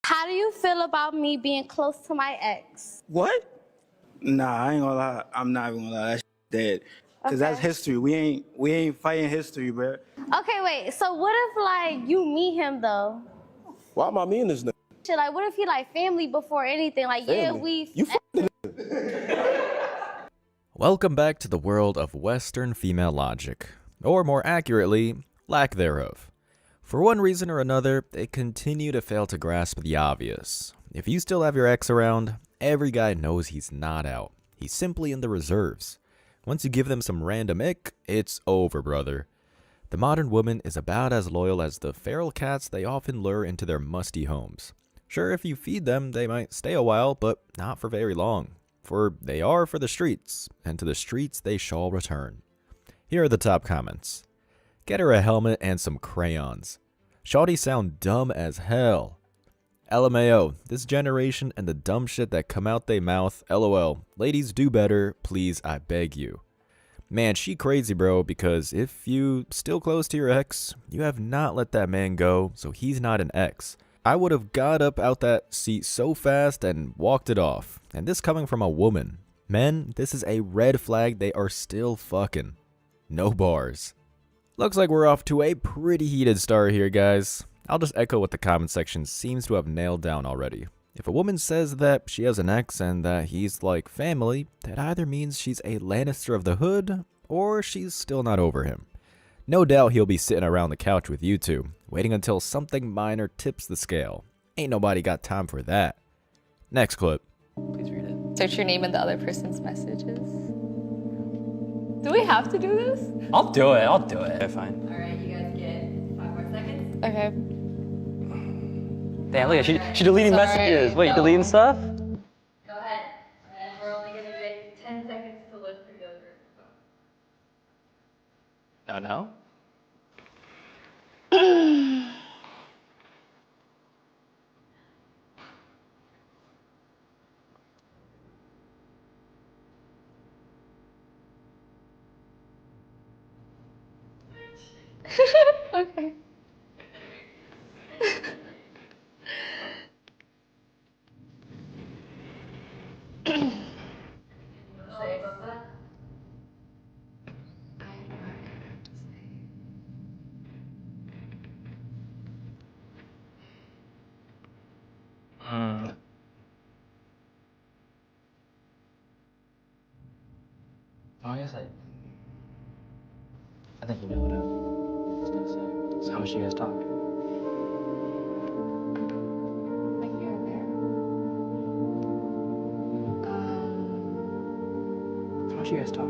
How do you feel about me being close to my ex? What? Nah, I ain't gonna lie. I'm not even gonna lie. That dead. Cause that's Okay. history. We ain't fighting history, bro. Okay, wait. So what if like you meet him though? Why am I meeting this nigga? Shit, like what if he like family before anything? Like yeah, Family? we. You Welcome back to the world of Western female logic, or more accurately, lack thereof. For one reason or another, they continue to fail to grasp the obvious. If you still have your ex around, every guy knows he's not out. He's simply in the reserves. Once you give them some random ick, it's over, brother. The modern woman is about as loyal as the feral cats they often lure into their musty homes. Sure, if you feed them, they might stay a while, but not for very long. For they are for the streets, and to the streets they shall return. Here are the top comments. Get her a helmet and some crayons. Shawty sound dumb as hell. LMAO, this generation and the dumb shit that come out they mouth, LOL. Ladies do better, please, I beg you. Man, she crazy, bro, because if you still close to your ex, you have not let that man go, so he's not an ex. I would have got up out that seat so fast and walked it off. And this coming from a woman. Men, this is a red flag, they are still fucking. No bars. Looks like we're off to a pretty heated start here, guys. I'll just echo what the comment section seems to have nailed down already. If a woman says that she has an ex and that he's like family, that either means she's a Lannister of the hood, or she's still not over him. No doubt he'll be sitting around the couch with you two, waiting until something minor tips the scale. Ain't nobody got time for that. Next clip. Please read it. Search your name in the other person's messages. Do we have to do this? I'll do it. Okay, fine. All right, you guys get 5 more seconds. Okay. Damn, look at she deleting Sorry. messages. Wait, you deleting stuff? Go ahead. And we're only going to get 10 seconds to look through the other person's phone. No. Okay. Say about that. Oh, I guess I think you know what I was gonna say. So how much do you guys talk? Like here and there. How much do you guys talk?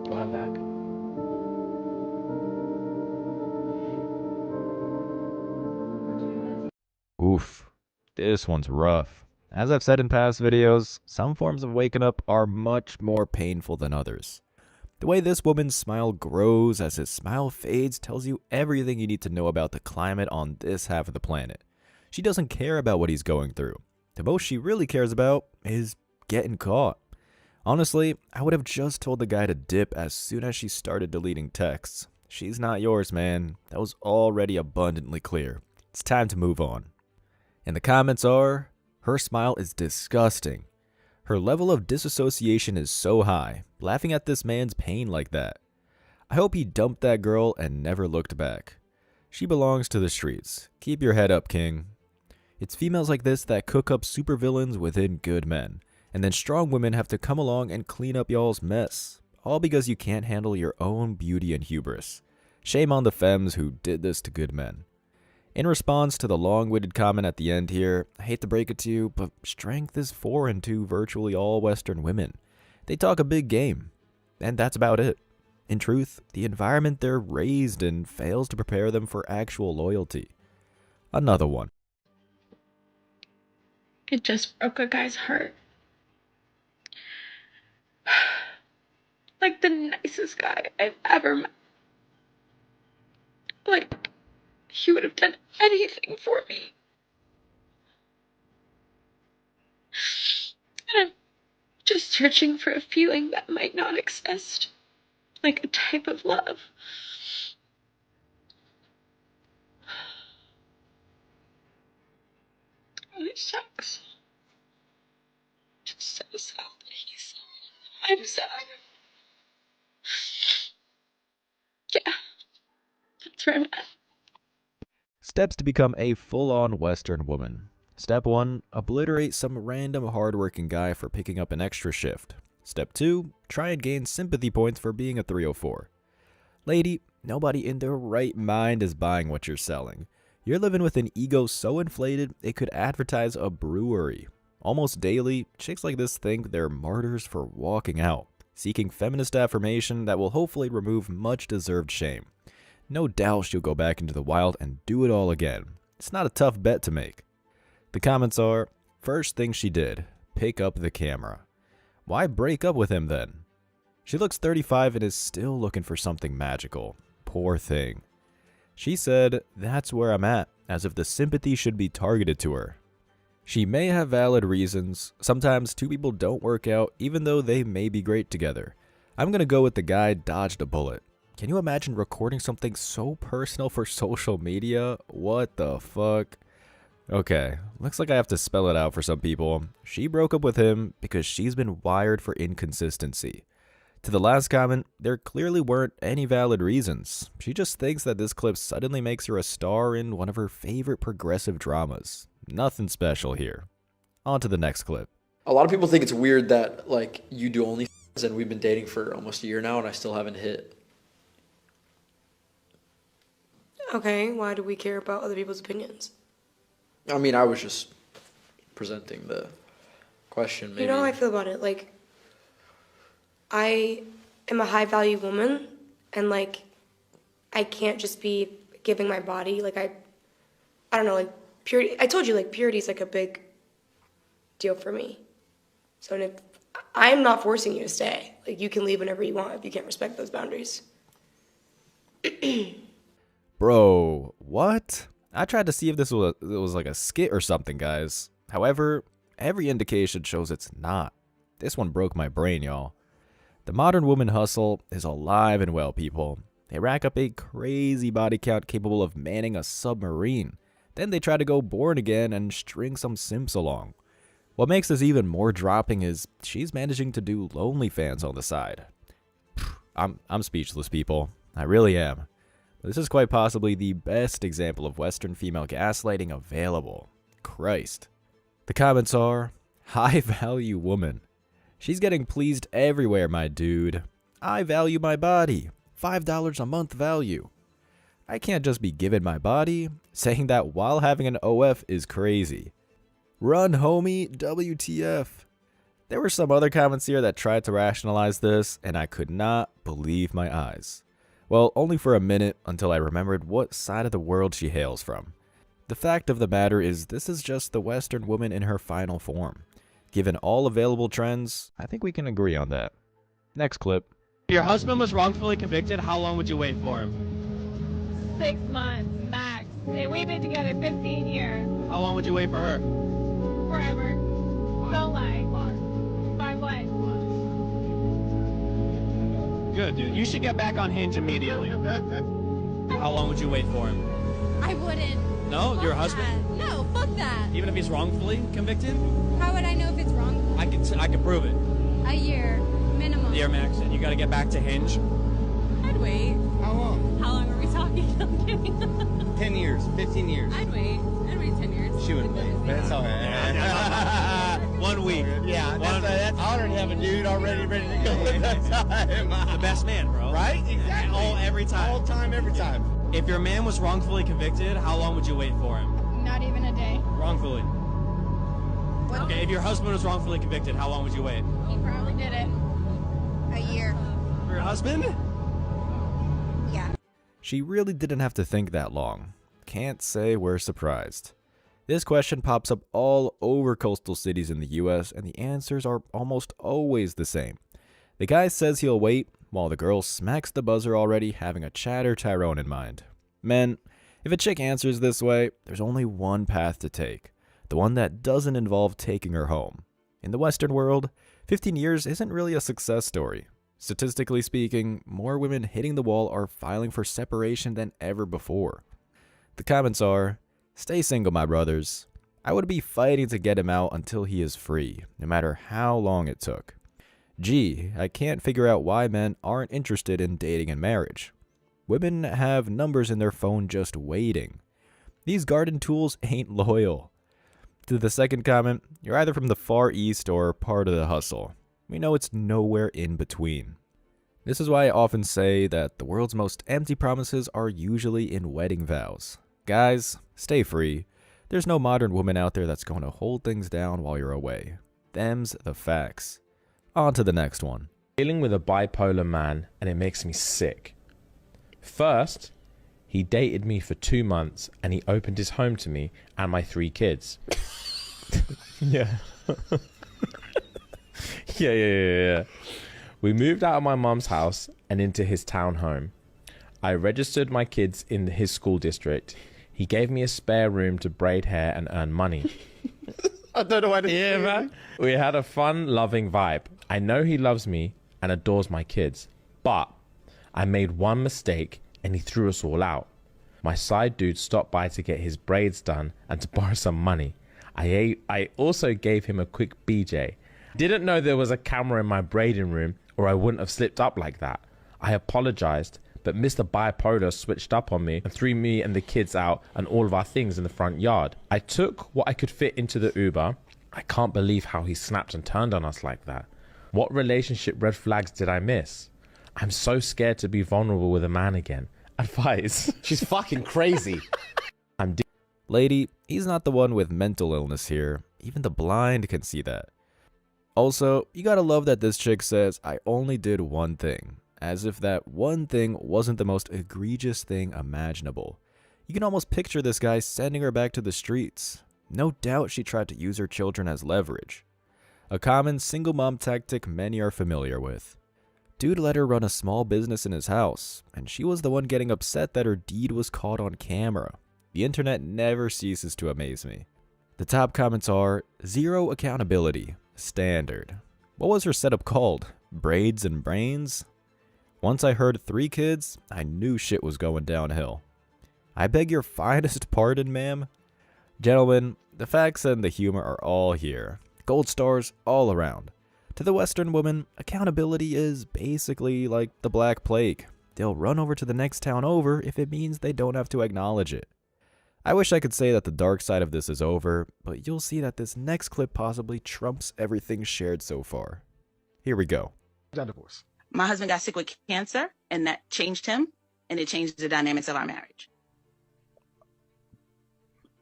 Do you want it back? Oof. This one's rough. As I've said in past videos, some forms of waking up are much more painful than others. The way this woman's smile grows as his smile fades tells you everything you need to know about the climate on this half of the planet. She doesn't care about what he's going through. The most she really cares about is getting caught. Honestly, I would have just told the guy to dip as soon as she started deleting texts. She's not yours, man. That was already abundantly clear. It's time to move on. And the comments are, her smile is disgusting. Her level of disassociation is so high, laughing at this man's pain like that. I hope he dumped that girl and never looked back. She belongs to the streets. Keep your head up, king. It's females like this that cook up supervillains within good men, and then strong women have to come along and clean up y'all's mess, all because you can't handle your own beauty and hubris. Shame on the femmes who did this to good men. In response to the long-winded comment at the end here, I hate to break it to you, but strength is foreign to virtually all Western women. They talk a big game, and that's about it. In truth, the environment they're raised in fails to prepare them for actual loyalty. Another one. It just broke a guy's heart. Like the nicest guy I've ever met. Like, he would have done anything for me. And I'm just searching for a feeling that might not exist. Like a type of love. it sucks. It's so sad that he's. I'm sad. Yeah, that's where I'm at. Steps to become a full-on Western woman. Step 1, obliterate some random hardworking guy for picking up an extra shift. Step 2, try and gain sympathy points for being a 304. Lady, nobody in their right mind is buying what you're selling. You're living with an ego so inflated it could advertise a brewery. Almost daily, chicks like this think they're martyrs for walking out, seeking feminist affirmation that will hopefully remove much deserved shame. No doubt she'll go back into the wild and do it all again. It's not a tough bet to make. The comments are, first thing she did, pick up the camera. Why break up with him then? She looks 35 and is still looking for something magical. Poor thing. She said, that's where I'm at, as if the sympathy should be targeted to her. She may have valid reasons. Sometimes two people don't work out even though they may be great together. I'm gonna go with the guy dodged a bullet. Can you imagine recording something so personal for social media? What the fuck? Okay, looks like I have to spell it out for some people. She broke up with him because she's been wired for inconsistency. To the last comment, there clearly weren't any valid reasons. She just thinks that this clip suddenly makes her a star in one of her favorite progressive dramas. Nothing special here. On to the next clip. A lot of people think it's weird that, like, you do OnlyFans and we've been dating for almost a year now and I still haven't hit. Okay, why do we care about other people's opinions? I mean, I was just presenting the question, maybe. You know how I feel about it? Like, I am a high-value woman, and, like, I can't just be giving my body. Like, I don't know, like, purity. I told you, like, purity is, like, a big deal for me. So if, I'm not forcing you to stay. Like, you can leave whenever you want if you can't respect those boundaries. Bro, what? I tried to see if this was like a skit or something, guys. However, every indication shows it's not. This one broke my brain, y'all. The modern woman hustle is alive and well, people. They rack up a crazy body count capable of manning a submarine. Then they try to go born again and string some simps along. What makes this even more dropping is she's managing to do OnlyFans on the side. I'm speechless, people. I really am. This is quite possibly the best example of Western female gaslighting available. Christ. The comments are, high value woman. She's getting pleased everywhere, my dude. I value my body. $5 a month value. I can't just be given my body. Saying that while having an OF is crazy. Run, homie, WTF. There were some other comments here that tried to rationalize this, and I could not believe my eyes. Well, only for a minute until I remembered what side of the world she hails from. The fact of the matter is this is just the Western woman in her final form. Given all available trends, I think we can agree on that. Next clip. If your husband was wrongfully convicted, how long would you wait for him? 6 months, max. And we've been together 15 years. How long would you wait for her? Forever. Don't lie. By what? Good, dude. You should get back on Hinge immediately. How long would you wait for him? I wouldn't. No? Fuck Your husband? that. No, fuck that. Even if he's wrongfully convicted? How would I know if it's wrong? I can prove it. A year, minimum. A year max, and you gotta get back to Hinge. I'd wait. How long? How long are we talking? I'm kidding. 10 years, 15 years. I'd wait. I'd wait 10 years. She would wait. That's all right. 1 week. Yeah, that's I already have a dude already ready to go at that time. The best man, bro. Right? Exactly. Every time. All time, every time. If your man was wrongfully convicted, how long would you wait for him? Not even a day. Wrongfully. Okay, if your husband was wrongfully convicted, how long would you wait? He probably did it. A year. For your husband? Yeah. She really didn't have to think that long. Can't say we're surprised. This question pops up all over coastal cities in the US, and the answers are almost always the same. The guy says he'll wait, while the girl smacks the buzzer already, having a chatter Tyrone in mind. Men, if a chick answers this way, there's only one path to take. The one that doesn't involve taking her home. In the Western world, 15 years isn't really a success story. Statistically speaking, more women hitting the wall are filing for separation than ever before. The comments are, stay single, my brothers. I would be fighting to get him out until he is free, no matter how long it took. Gee, I can't figure out why men aren't interested in dating and marriage. Women have numbers in their phone just waiting. These garden tools ain't loyal. To the second comment, you're either from the Far East or part of the hustle. We know it's nowhere in between. This is why I often say that the world's most empty promises are usually in wedding vows. Guys, stay free. There's no modern woman out there that's going to hold things down while you're away. Them's the facts. On to the next one. Dealing with a bipolar man, and it makes me sick. First, he dated me for 2 months and he opened his home to me and my 3 kids. Yeah. Yeah. We moved out of my mum's house and into his townhome. I registered my kids in his school district. He gave me a spare room to braid hair and earn money. I don't know why this Yeah, man. We had a fun, loving vibe. I know he loves me and adores my kids, but I made one mistake and he threw us all out. My side dude stopped by to get his braids done and to borrow some money. I also gave him a quick BJ. Didn't know there was a camera in my braiding room or I wouldn't have slipped up like that. I apologized, but Mr. Bipolar switched up on me and threw me and the kids out and all of our things in the front yard. I took what I could fit into the Uber. I can't believe how he snapped and turned on us like that. What relationship red flags did I miss? I'm so scared to be vulnerable with a man again. Advice. She's fucking crazy. Lady, he's not the one with mental illness here. Even the blind can see that. Also, you gotta love that this chick says, I only did one thing. As if that one thing wasn't the most egregious thing imaginable. You can almost picture this guy sending her back to the streets. No doubt she tried to use her children as leverage. A common single mom tactic many are familiar with. Dude let her run a small business in his house, and she was the one getting upset that her deed was caught on camera. The internet never ceases to amaze me. The top comments are, zero accountability, standard. What was her setup called? Braids and brains? Once I heard 3 kids, I knew shit was going downhill. I beg your finest pardon, ma'am? Gentlemen, the facts and the humor are all here. Gold stars all around. To the Western woman, accountability is basically like the Black Plague. They'll run over to the next town over if it means they don't have to acknowledge it. I wish I could say that the dark side of this is over, but you'll see that this next clip possibly trumps everything shared so far. Here we go. Divorce. My husband got sick with cancer, and that changed him, and it changed the dynamics of our marriage.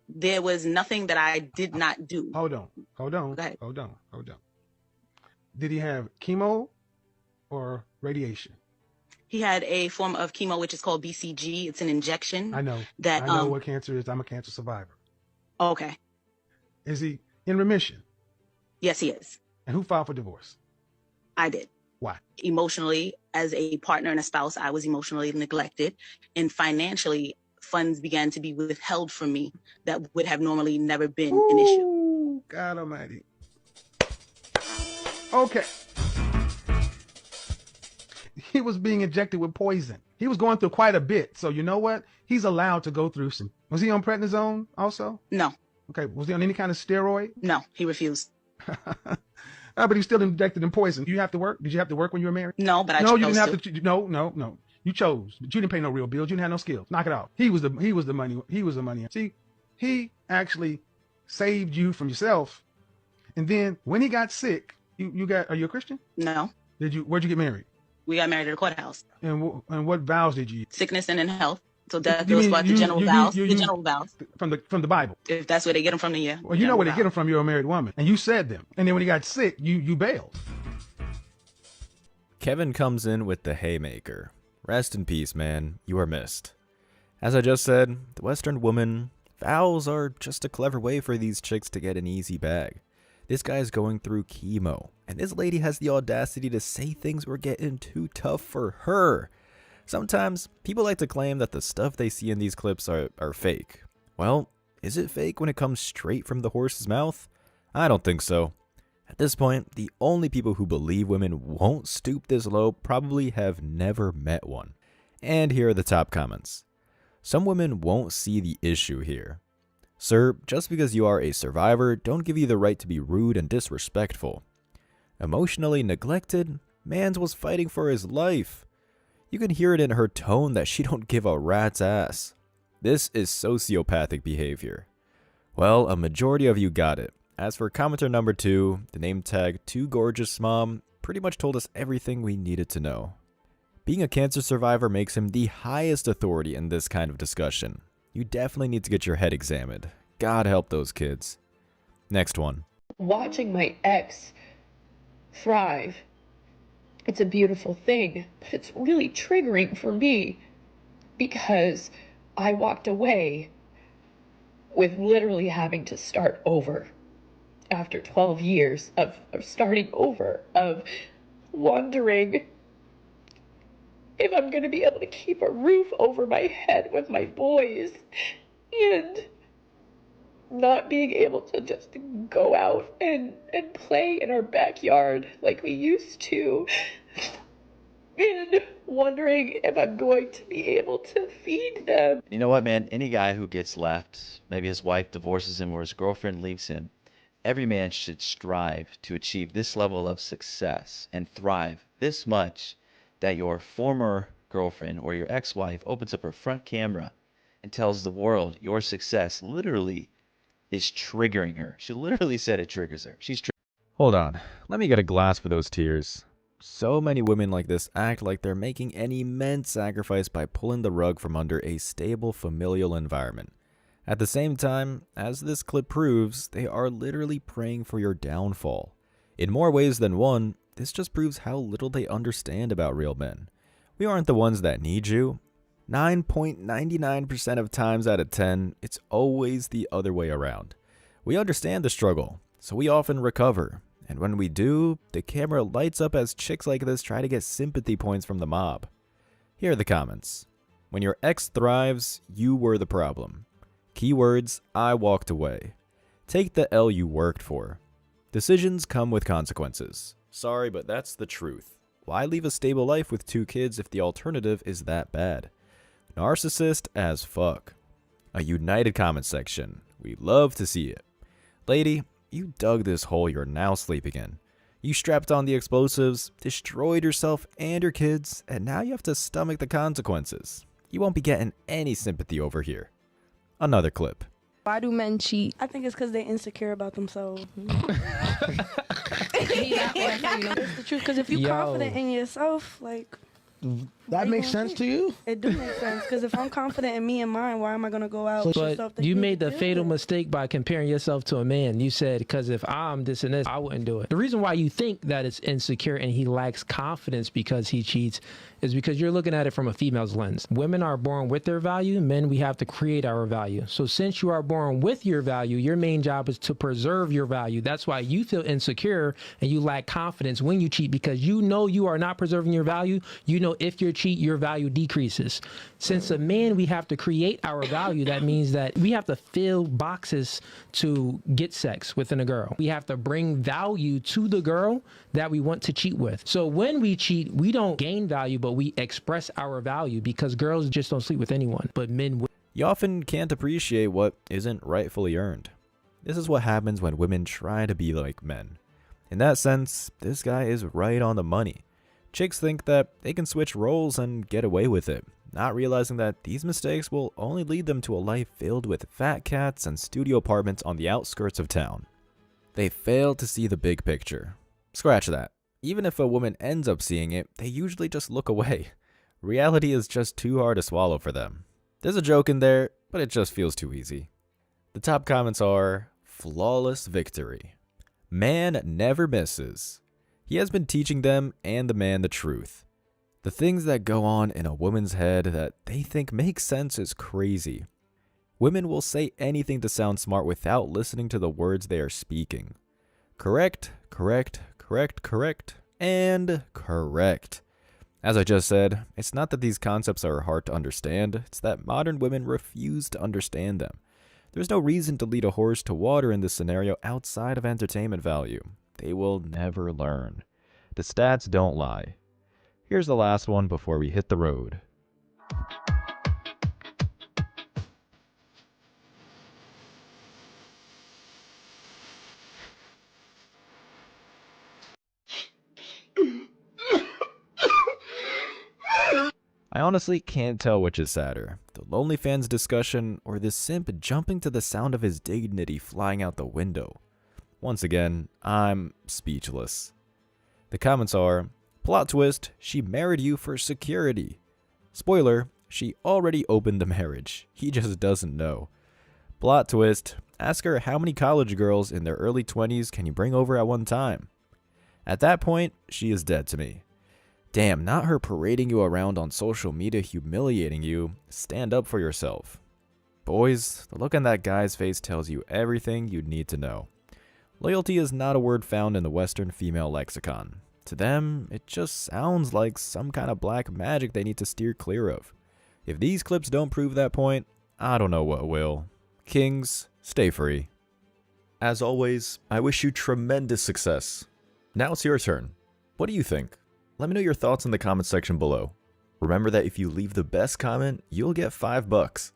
There was nothing that I did not do. Hold on. Go ahead. Hold on. Did he have chemo or radiation? He had a form of chemo, which is called BCG. It's an injection. I know. I know what cancer is. I'm a cancer survivor. Okay. Is he in remission? Yes, he is. And who filed for divorce? I did. Why? Emotionally, as a partner and a spouse, I was emotionally neglected. And financially, funds began to be withheld from me that would have normally never been an issue. God almighty. Okay. He was being injected with poison. He was going through quite a bit. So you know what? He's allowed to go through some. Was he on prednisone also? No. Okay. Was he on any kind of steroid? No, he refused. But he's still injected in poison. You have to work? Did you have to work when you were married? No, but I chose. chose No, you didn't have to. No. You chose. But you didn't pay no real bills. You didn't have no skills. Knock it off. He was the money. He was the money. See, he actually saved you from yourself. And then when he got sick, are you a Christian? No. Where'd you get married? We got married at a courthouse. And what vows did you use? Sickness and in health. So that goes about the general vows. The general vows. From the Bible. If that's where they get them from, then yeah. Well, you know where they get them from. You're a married woman. And you said them. And then when he got sick, you bailed. Kevin comes in with the haymaker. Rest in peace, man. You are missed. As I just said, the Western woman, vows are just a clever way for these chicks to get an easy bag. This guy is going through chemo, and this lady has the audacity to say things were getting too tough for her. Sometimes, people like to claim that the stuff they see in these clips are fake. Well, is it fake when it comes straight from the horse's mouth? I don't think so. At this point, the only people who believe women won't stoop this low probably have never met one. And here are the top comments. Some women won't see the issue here. Sir, just because you are a survivor, don't give you the right to be rude and disrespectful. Emotionally neglected? Mans was fighting for his life. You can hear it in her tone that she don't give a rat's ass. This is sociopathic behavior. Well, a majority of you got it. As for commenter number 2, the name tag Too Gorgeous Mom pretty much told us everything we needed to know. Being a cancer survivor makes him the highest authority in this kind of discussion. You definitely need to get your head examined. God help those kids. Next one. Watching my ex thrive, it's a beautiful thing, but it's really triggering for me because I walked away with literally having to start over after 12 years of starting over, of wondering if I'm going to be able to keep a roof over my head with my boys and not being able to just go out and play in our backyard like we used to, and wondering if I'm going to be able to feed them. You know what, man? Any guy who gets left, maybe his wife divorces him or his girlfriend leaves him, every man should strive to achieve this level of success and thrive this much that your former girlfriend or your ex-wife opens up her front camera and tells the world your success literally is triggering her. She literally said it triggers her. Hold on, let me get a glass for those tears. So many women like this act like they're making an immense sacrifice by pulling the rug from under a stable familial environment. At the same time, as this clip proves, they are literally praying for your downfall. In more ways than one, this just proves how little they understand about real men. We aren't the ones that need you. 9.99% of times out of 10, it's always the other way around. We understand the struggle, so we often recover. And when we do, the camera lights up as chicks like this try to get sympathy points from the mob. Here are the comments. When your ex thrives, you were the problem. Keywords, I walked away. Take the L you worked for. Decisions come with consequences. Sorry, but that's the truth. Why leave a stable life with 2 kids if the alternative is that bad? Narcissist as fuck. A united comment section. We love to see it. Lady, you dug this hole you're now sleeping in. You strapped on the explosives, destroyed yourself and your kids, and now you have to stomach the consequences. You won't be getting any sympathy over here. Another clip. Why do men cheat? I think it's because they're insecure about themselves. It's the truth, because if you're confident in yourself, like... That makes sense to you? It do make sense, because if I'm confident in me and mine, why am I going to go out with stuff that you made the fatal mistake by comparing yourself to a man. You said, because if I'm this and this, I wouldn't do it. The reason why you think that it's insecure and he lacks confidence because he cheats is because you're looking at it from a female's lens. Women are born with their value. Men, we have to create our value. So since you are born with your value, your main job is to preserve your value. That's why you feel insecure and you lack confidence when you cheat, because you know you are not preserving your value. You know if you cheat, your value decreases. Since a man, we have to create our value. That means that we have to fill boxes to get sex within a girl. We have to bring value to the girl that we want to cheat with. So when we cheat, we don't gain value, but we express our value, because girls just don't sleep with anyone, but men will. You often can't appreciate what isn't rightfully earned. This is what happens when women try to be like men. In that sense, this guy is right on the money. Chicks think that they can switch roles and get away with it, not realizing that these mistakes will only lead them to a life filled with fat cats and studio apartments on the outskirts of town. They fail to see the big picture. Scratch that. Even if a woman ends up seeing it, they usually just look away. Reality is just too hard to swallow for them. There's a joke in there, but it just feels too easy. The top comments are, flawless victory. Man never misses. He has been teaching them and the man the truth. The things that go on in a woman's head that they think make sense is crazy. Women will say anything to sound smart without listening to the words they are speaking. Correct, correct, correct, correct, and correct. As I just said, it's not that these concepts are hard to understand, it's that modern women refuse to understand them. There's no reason to lead a horse to water in this scenario outside of entertainment value. They will never learn. The stats don't lie. Here's the last one before we hit the road. I honestly can't tell which is sadder, the lonely fans discussion or this simp jumping to the sound of his dignity flying out the window. Once again, I'm speechless. The comments are, plot twist, she married you for security. Spoiler, she already opened the marriage. He just doesn't know. Plot twist, ask her how many college girls in their early 20s can you bring over at one time. At that point, she is dead to me. Damn, not her parading you around on social media humiliating you. Stand up for yourself. Boys, the look on that guy's face tells you everything you need to know. Loyalty is not a word found in the Western female lexicon. To them, it just sounds like some kind of black magic they need to steer clear of. If these clips don't prove that point, I don't know what will. Kings, stay free. As always, I wish you tremendous success. Now it's your turn. What do you think? Let me know your thoughts in the comment section below. Remember that if you leave the best comment, you'll get $5.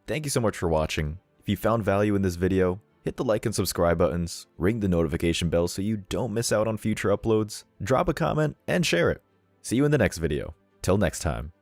Thank you so much for watching. If you found value in this video, hit the like and subscribe buttons, ring the notification bell so you don't miss out on future uploads, drop a comment, and share it. See you in the next video. Till next time.